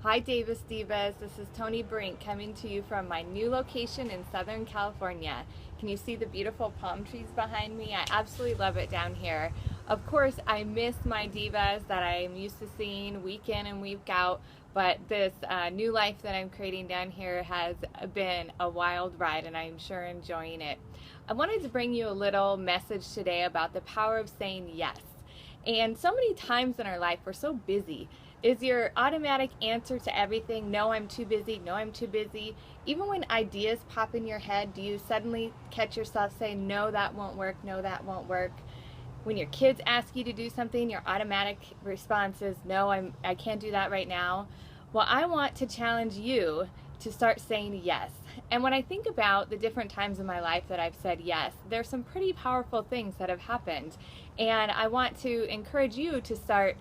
Hi Davis Divas, this is Tony Brink coming to you from my new location in Southern California. Can you see the beautiful palm trees behind me? I absolutely love it down here. Of course, I miss my divas that I'm used to seeing week in and week out, but this new life that I'm creating down here has been a wild ride and I'm sure enjoying it. I wanted to bring you a little message today about the power of saying yes. And so many times in our life, we're so busy. Is your automatic answer to everything, no, I'm too busy, no, I'm too busy? Even when ideas pop in your head, do you suddenly catch yourself saying, no, that won't work, no, that won't work? When your kids ask you to do something, your automatic response is, no, I can't do that right now. Well, I want to challenge you to start saying yes. And when I think about the different times in my life that I've said yes, there's some pretty powerful things that have happened. And I want to encourage you to start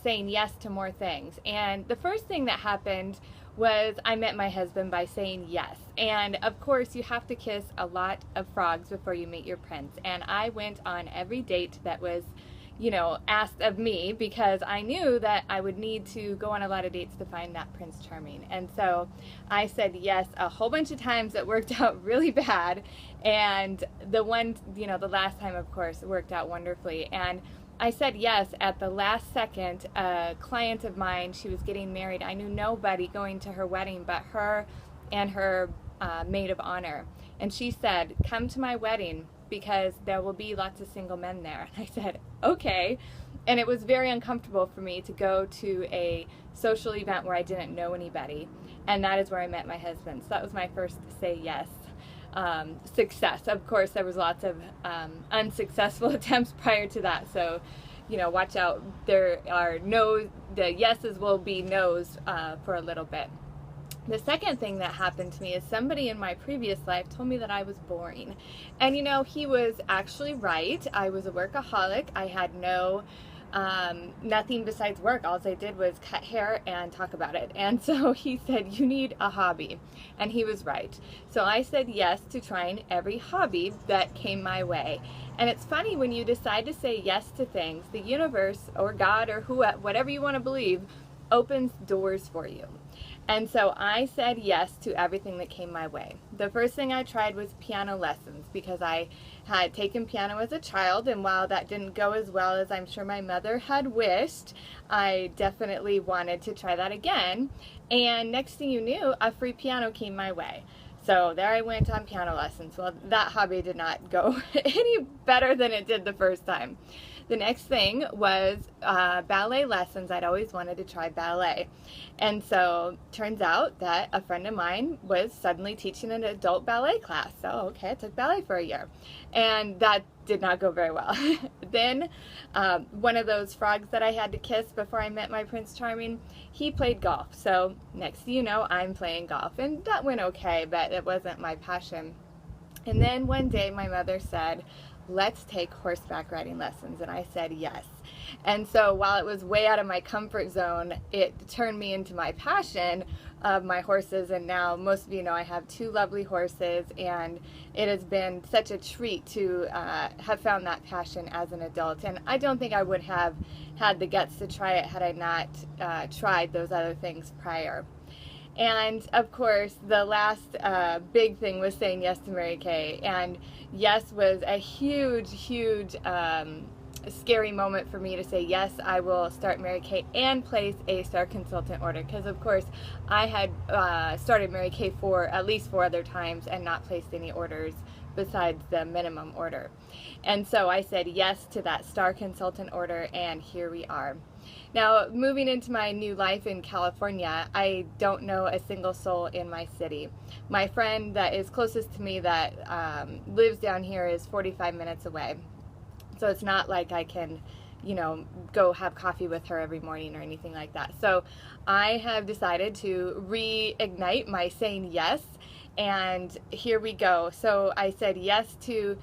saying yes to more things. And the first thing that happened was I met my husband by saying yes. And of course, you have to kiss a lot of frogs before you meet your prince. And I went on every date that was asked of me because I knew that I would need to go on a lot of dates to find that Prince Charming. And so I said yes a whole bunch of times. It worked out really bad. And the last time, of course, it worked out wonderfully. And I said yes at the last second. A client of mine, she was getting married. I knew nobody going to her wedding but her and her maid of honor. And she said, come to my wedding because there will be lots of single men there. And I said, okay. And it was very uncomfortable for me to go to a social event where I didn't know anybody. And that is where I met my husband. So that was my first say yes success. Of course, there was lots of unsuccessful attempts prior to that. So, watch out. There are no, the yeses will be no's for a little bit. The second thing that happened to me is somebody in my previous life told me that I was boring. And he was actually right. I was a workaholic. I had nothing besides work. All I did was cut hair and talk about it. And so he said, you need a hobby. And he was right. So I said yes to trying every hobby that came my way. And it's funny when you decide to say yes to things, the universe or God or whatever you want to believe opens doors for you. And so I said yes to everything that came my way. The first thing I tried was piano lessons because I had taken piano as a child, and while that didn't go as well as I'm sure my mother had wished, I definitely wanted to try that again. And next thing you knew, a free piano came my way. So there I went on piano lessons. Well, that hobby did not go any better than it did the first time. The next thing was ballet lessons. I'd always wanted to try ballet. And so turns out that a friend of mine was suddenly teaching an adult ballet class. So okay, I took ballet for a year. And that did not go very well. Then one of those frogs that I had to kiss before I met my Prince Charming, he played golf. So next thing you know, I'm playing golf. And that went okay, but it wasn't my passion. And then one day my mother said, let's take horseback riding lessons. And I said yes. And so while it was way out of my comfort zone, it turned me into my passion of my horses. And now most of you know I have two lovely horses, and it has been such a treat to have found that passion as an adult. And I don't think I would have had the guts to try it had I not tried those other things prior. And of course, the last big thing was saying yes to Mary Kay. And yes was a huge, huge scary moment for me to say, yes, I will start Mary Kay and place a star consultant order. Because of course, I had started Mary Kay at least 4 other times and not placed any orders besides the minimum order. And so I said yes to that star consultant order, and here we are. Now, moving into my new life in California, I don't know a single soul in my city. My friend that is closest to me that lives down here is 45 minutes away. So it's not like I can, go have coffee with her every morning or anything like that. So I have decided to reignite my saying yes, and here we go. So I said yes to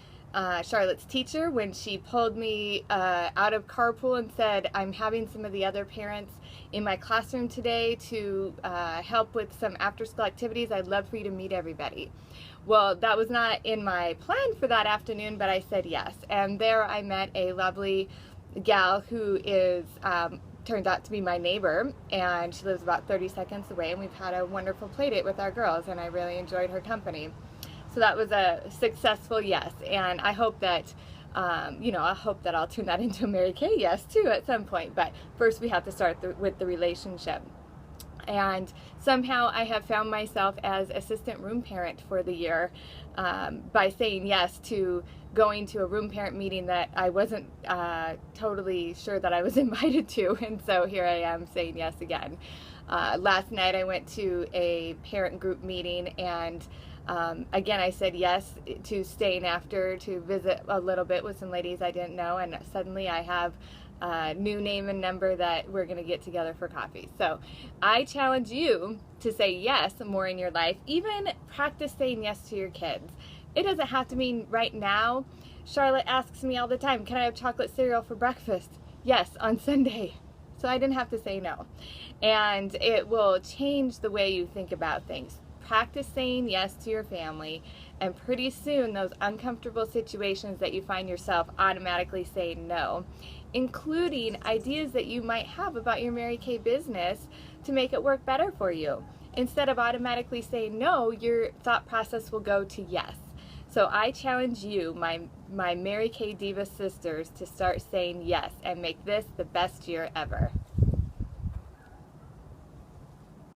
Charlotte's teacher when she pulled me out of carpool and said, I'm having some of the other parents in my classroom today to help with some after-school activities. I'd love for you to meet everybody. Well, that was not in my plan for that afternoon, but I said yes. And there I met a lovely gal who is turns out to be my neighbor, and she lives about 30 seconds away, and we've had a wonderful play date with our girls, and I really enjoyed her company. So that was a successful yes, and I hope that I hope that I'll turn that into a Mary Kay yes too at some point, but first we have to start with the relationship. And somehow I have found myself as assistant room parent for the year by saying yes to going to a room parent meeting that I wasn't totally sure that I was invited to, and so here I am saying yes again. Last night I went to a parent group meeting, and again I said yes to staying after to visit a little bit with some ladies I didn't know, and suddenly I have new name and number that we're going to get together for coffee. So I challenge you to say yes more in your life. Even practice saying yes to your kids. It doesn't have to mean right now. Charlotte asks me all the time, can I have chocolate cereal for breakfast? Yes, on Sunday. So I didn't have to say no. And it will change the way you think about things. Practice saying yes to your family, and pretty soon those uncomfortable situations that you find yourself automatically saying no, including ideas that you might have about your Mary Kay business to make it work better for you. Instead of automatically saying no, your thought process will go to yes. So I challenge you, my Mary Kay Diva sisters, to start saying yes and make this the best year ever.